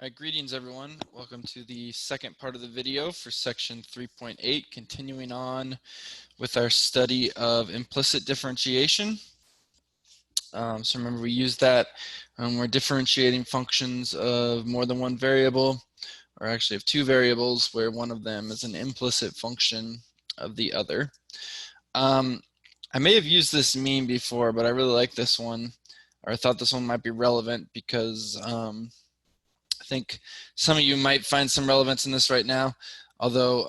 All right, greetings everyone. Welcome to the second part of the video for section 3.8, continuing on with our study of implicit differentiation. So remember, we use that when we're differentiating functions of more than one variable, or actually of two variables, where one of them is an implicit function of the other. I may have used this meme before, but I really like this one, or I thought this one might be relevant because I think some of you might find some relevance in this right now, although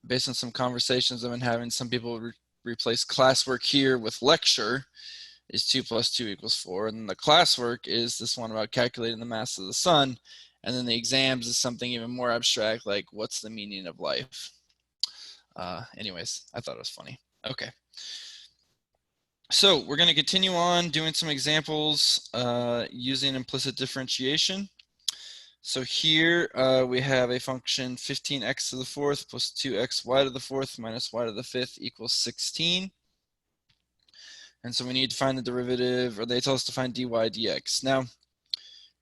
based on some conversations I've been having, some people replace classwork here with lecture is 2 + 2 = 4, and then the classwork is this one about calculating the mass of the sun, and then the exams is something even more abstract, like what's the meaning of life. Anyways, I thought it was funny. Okay. So we're going to continue on doing some examples using implicit differentiation. So here we have a function 15x to the fourth plus 2xy to the fourth minus y to the fifth equals 16. And so we need to find the derivative, or they tell us to find dy dx. Now,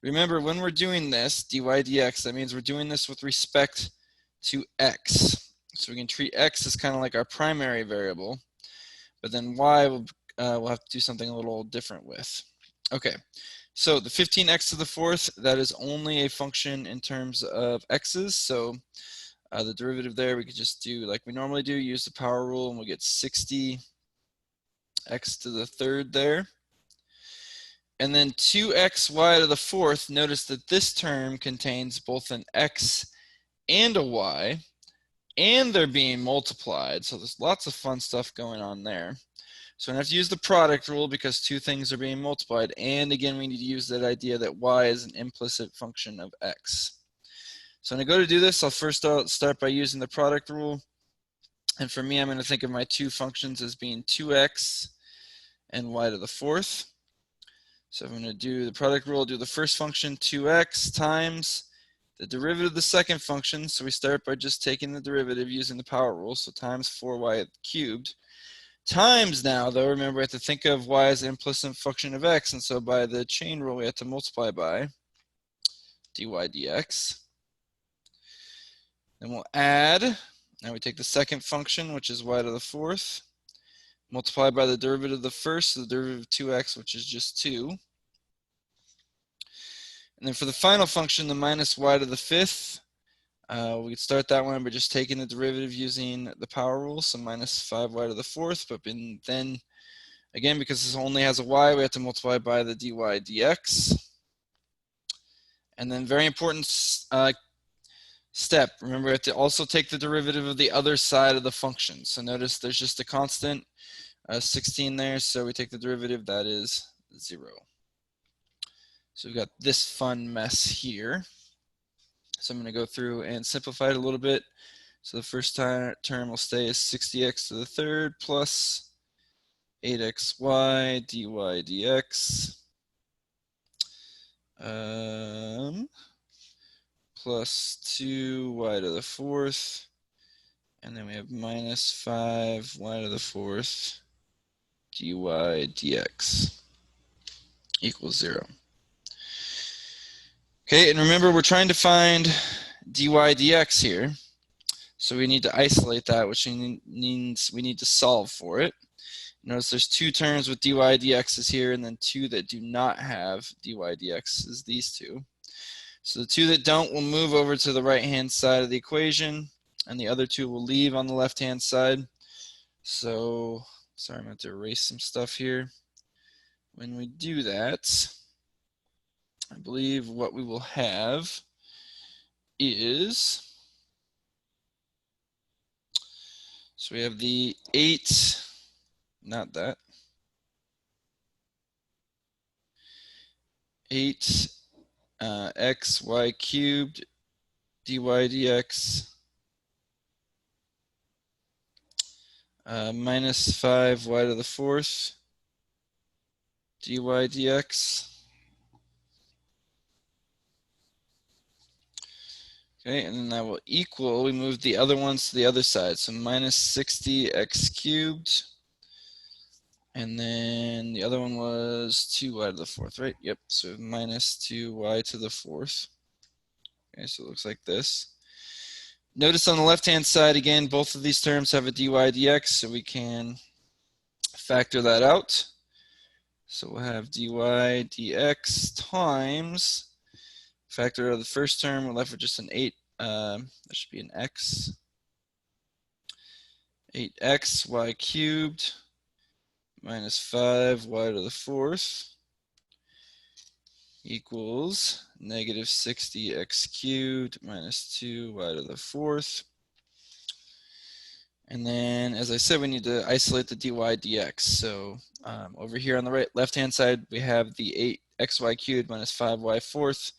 remember when we're doing this, dy dx, that means we're doing this with respect to x. So we can treat x as kind of like our primary variable, but then y we'll have to do something a little different with. Okay, so the 15x to the fourth, that is only a function in terms of x's. So the derivative there, we could just do like we normally do, use the power rule, and we'll get 60x to the third there. And then 2xy to the fourth, notice that this term contains both an x and a y, and they're being multiplied. So there's lots of fun stuff going on there. So I have to use the product rule because two things are being multiplied. And again, we need to use that idea that y is an implicit function of x. So when I go to do this, I'll first start by using the product rule. And for me, I'm going to think of my two functions as being 2x and y to the fourth. So I'm going to do the product rule, do the first function 2x times the derivative of the second function. So we start by just taking the derivative using the power rule. So times 4y cubed. Times now, though, remember we have to think of y as an implicit function of x, and so by the chain rule we have to multiply by dy dx. Then we'll add, now we take the second function, which is y to the fourth, multiply by the derivative of the first, so the derivative of 2x, which is just 2. And then for the final function, the minus y to the fifth, we could start that one by just taking the derivative using the power rule, so minus 5y to the fourth, but then, again, because this only has a y, we have to multiply by the dy dx. And then very important step, remember we have to also take the derivative of the other side of the function. So notice there's just a constant, 16 there, so we take the derivative, that is 0. So we've got this fun mess here. So I'm going to go through and simplify it a little bit. So the first term will stay as 60x to the third plus 8xy dy dx plus 2y to the fourth, and then we have minus 5y to the fourth dy dx equals 0. Okay, and remember we're trying to find dy dx here. So we need to isolate that, which means we need to solve for it. Notice there's two terms with dy dx's here, and then two that do not have dy dx's, these two. So the two that don't will move over to the right-hand side of the equation, and the other two will leave on the left-hand side. So, sorry, I'm going to erase some stuff here. When we do that, I believe what we will have is, so we have the 8, not that, 8 xy cubed dy dx minus 5y to the fourth dy dx. Okay, and then that will equal, we move the other ones to the other side, so minus 60x cubed, And then the other one was 2y to the fourth, right? Yep, so minus 2y to the fourth. Okay, so it looks like this. Notice on the left-hand side, again, both of these terms have a dy dx, so we can factor that out. So we'll have dy dx times, factor out the first term, we're left with just an 8, that should be an x. 8xy cubed minus 5y to the fourth equals negative 60x cubed minus 2y to the fourth. And then, as I said, we need to isolate the dy dx. So over here on the left-hand side, we have the 8xy cubed minus 5y fourth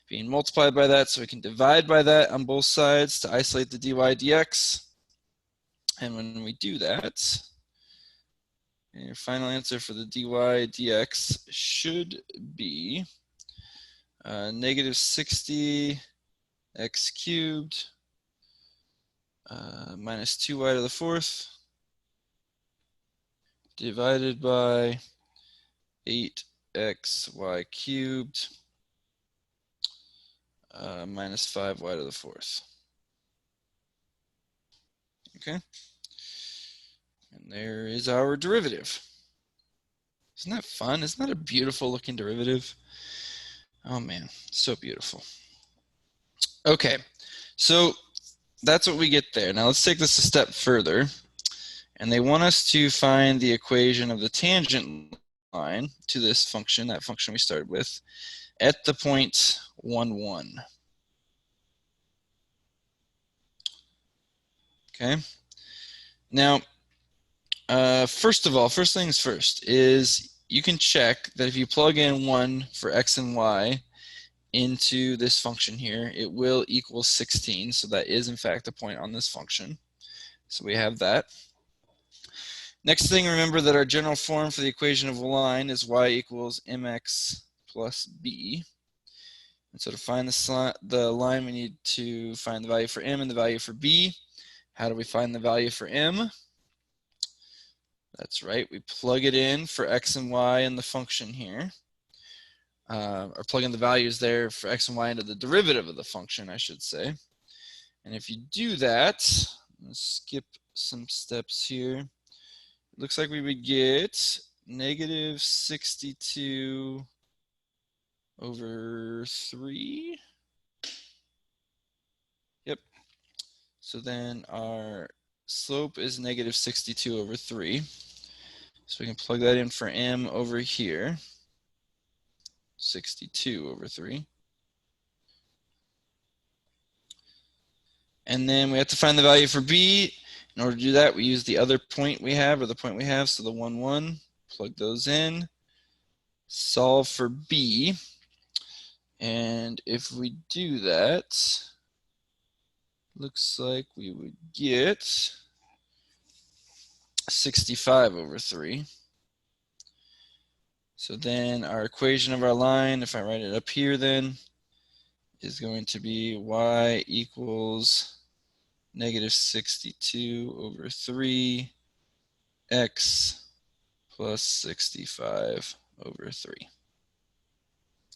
being multiplied by that. So we can divide by that on both sides to isolate the dy dx. And when we do that, your final answer for the dy dx should be negative 60x cubed minus 2y to the fourth divided by 8xy cubed minus 5y to the fourth. Okay. And there is our derivative. Isn't that fun? Isn't that a beautiful looking derivative? Oh man, so beautiful. Okay, so that's what we get there. Now let's take this a step further. And they want us to find the equation of the tangent line to this function, that function we started with, at the point 1, 1. Okay. Now, first things first is you can check that if you plug in 1 for x and y into this function here, it will equal 16. So that is, in fact, a point on this function. So we have that. Next thing, remember that our general form for the equation of a line is y equals mx plus b. And so to find the line, we need to find the value for m and the value for b. How do we find the value for m? That's right, we plug it in for x and y in the function here. Or plug in the values there for x and y into the derivative of the function, I should say. And if you do that, let's skip some steps here. It looks like we would get negative 62 over 3. Yep. So then our slope is negative 62 over 3. So we can plug that in for m over here. 62 over 3. And then we have to find the value for b. In order to do that, we use the other point we have, or the point we have, so the 1, 1. Plug those in. Solve for b. And if we do that, looks like we would get 65 over 3. So then our equation of our line, if I write it up here then, is going to be y equals negative 62 over 3 x plus 65 over 3.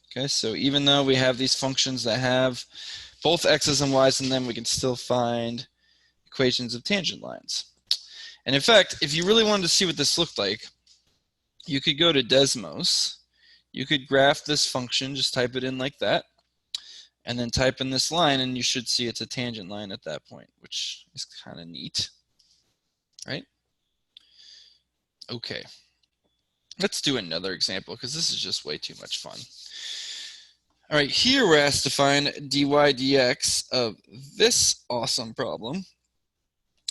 Okay, so even though we have these functions that have both x's and y's in them, we can still find equations of tangent lines. And in fact, if you really wanted to see what this looked like, you could go to Desmos. You could graph this function, just type it in like that, and then type in this line, and you should see it's a tangent line at that point, which is kind of neat, right? Okay, let's do another example because this is just way too much fun. All right, here we're asked to find dy dx of this awesome problem.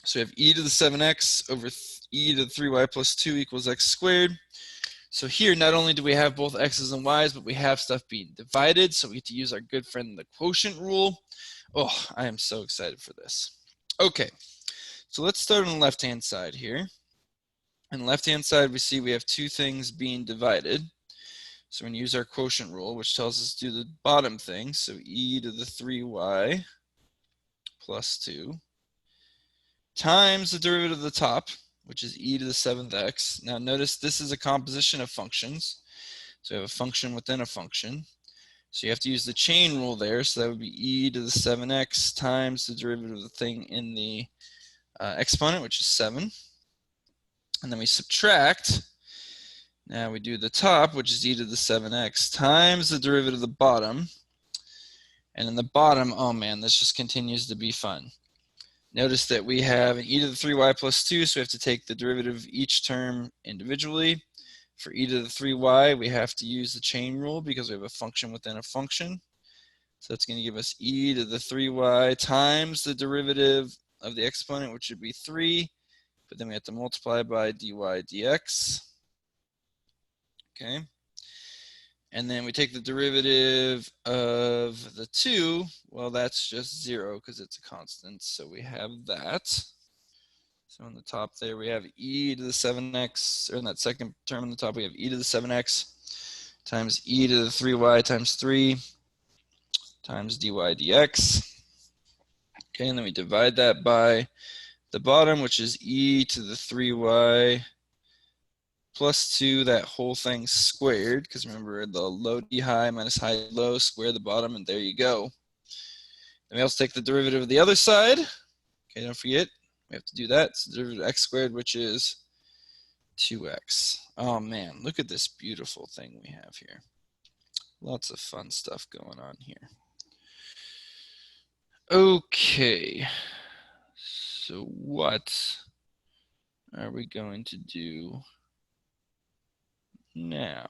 So we have e to the 7x over e to the 3y plus 2 equals x squared. So here, not only do we have both x's and y's, but we have stuff being divided. So we get to use our good friend, the quotient rule. Oh, I am so excited for this. Okay, so let's start on the left-hand side here. On the left-hand side, we see we have two things being divided. So we're going to use our quotient rule, which tells us to do the bottom thing. So e to the 3y plus 2 times the derivative of the top, which is e to the 7th x. Now notice this is a composition of functions. So we have a function within a function. So you have to use the chain rule there. So that would be e to the 7x times the derivative of the thing in the exponent, which is 7. And then we subtract. Now we do the top, which is e to the 7x times the derivative of the bottom. And in the bottom, oh man, this just continues to be fun. Notice that we have an e to the 3y plus 2, so we have to take the derivative of each term individually. For e to the 3y, we have to use the chain rule because we have a function within a function. So that's going to give us e to the 3y times the derivative of the exponent, which would be 3. But then we have to multiply by dy dx. Okay. And then we take the derivative of the 2. Well, that's just 0 because it's a constant. So we have that. So on the top there, we have e to the 7x, or in that second term on the top, we have e to the 7x times e to the 3y times 3 times dy dx. Okay, and then we divide that by the bottom, which is e to the 3y plus 2, that whole thing squared, because remember the low d high minus high low, square the bottom, and there you go. Then we also take the derivative of the other side. Okay, don't forget, we have to do that. It's the derivative of x squared, which is 2x. Oh man, look at this beautiful thing we have here. Lots of fun stuff going on here. Okay, so what are we going to do now?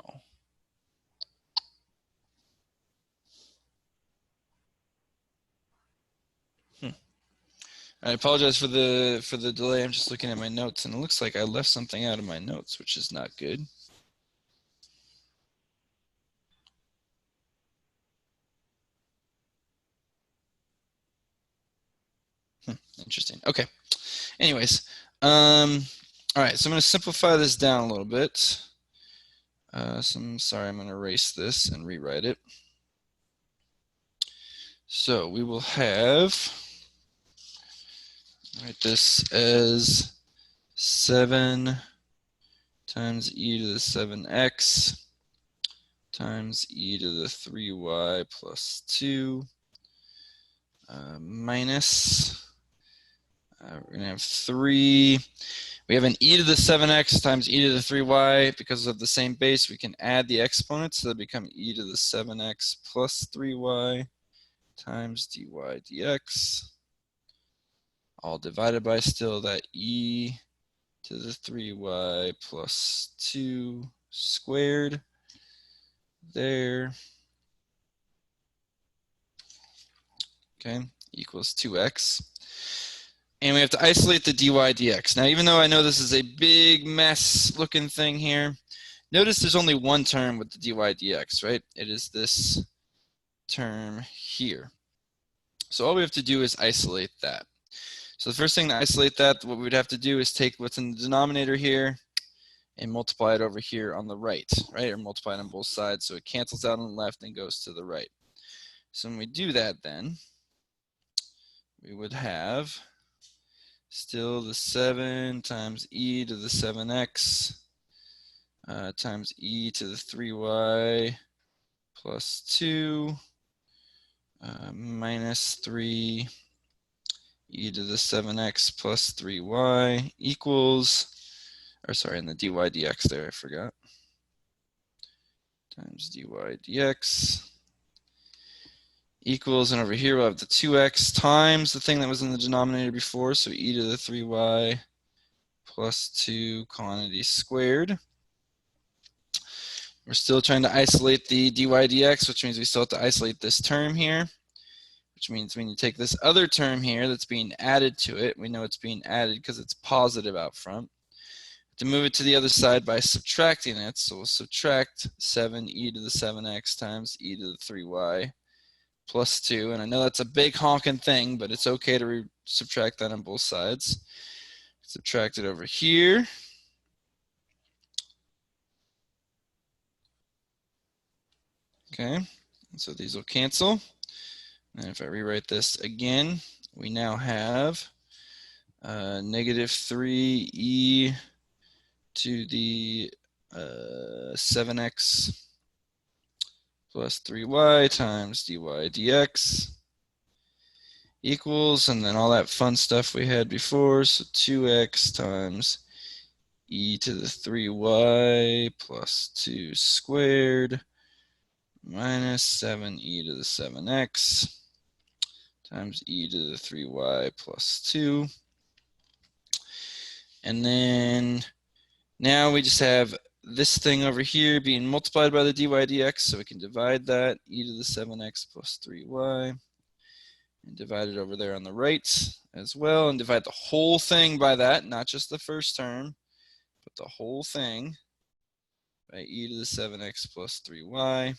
I apologize for the delay. I'm just looking at my notes, and it looks like I left something out of my notes, which is not good. Interesting. Okay. Anyways, all right. So I'm going to simplify this down a little bit. So I'm sorry. I'm going to erase this and rewrite it. So we will have, write this as 7 times e to the 7x times e to the 3y plus 2 minus, we're going to have 3. We have an e to the 7x times e to the 3y. Because of the same base, we can add the exponents, so they become e to the 7x plus 3y times dy dx, all divided by still that e to the 3y plus 2 squared there. Okay, equals 2x. And we have to isolate the dy dx. Now, even though I know this is a big mess looking thing here, notice there's only one term with the dy dx, right? It is this term here. So all we have to do is isolate that. So the first thing to isolate that, what we would have to do is take what's in the denominator here and multiply it over here on the right, or multiply it on both sides, so it cancels out on the left and goes to the right. So when we do that, then we would have still the 7 times e to the 7x times e to the 3y plus 2 minus 3 e to the 7x plus 3y equals, or sorry, in the dy dx there, I forgot, times dy dx equals, and over here we'll have the 2x times the thing that was in the denominator before, so e to the 3y plus 2 quantity squared. We're still trying to isolate the dy dx, which means we still have to isolate this term here, which means when you take this other term here that's being added to it, we know it's being added because it's positive out front. To move it to the other side by subtracting it, so we'll subtract 7e to the 7x times e to the 3y plus 2, and I know that's a big honking thing, but it's okay to subtract that on both sides. Subtract it over here. Okay, and so these will cancel. And if I rewrite this again, we now have negative 3e to the 7x plus 3y times dy dx equals, and then all that fun stuff we had before, so 2x times e to the 3y plus 2 squared minus 7e to the 7x times e to the 3y plus 2. And then now we just have this thing over here being multiplied by the dy dx, so we can divide that, e to the 7x plus 3y, and divide it over there on the right as well, and divide the whole thing by that, not just the first term, but the whole thing by e to the 7x plus 3y.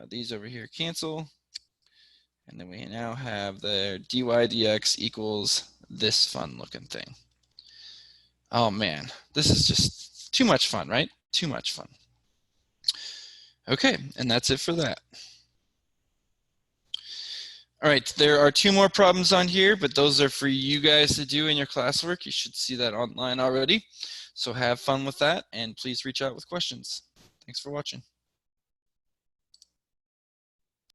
These over here cancel, and then we now have the dy dx equals this fun looking thing. Oh man, this is just too much fun, right? Too much fun. Okay, and that's it for that. All right, there are 2 more problems on here, but those are for you guys to do in your classwork. You should see that online already. So have fun with that, and please reach out with questions. Thanks for watching.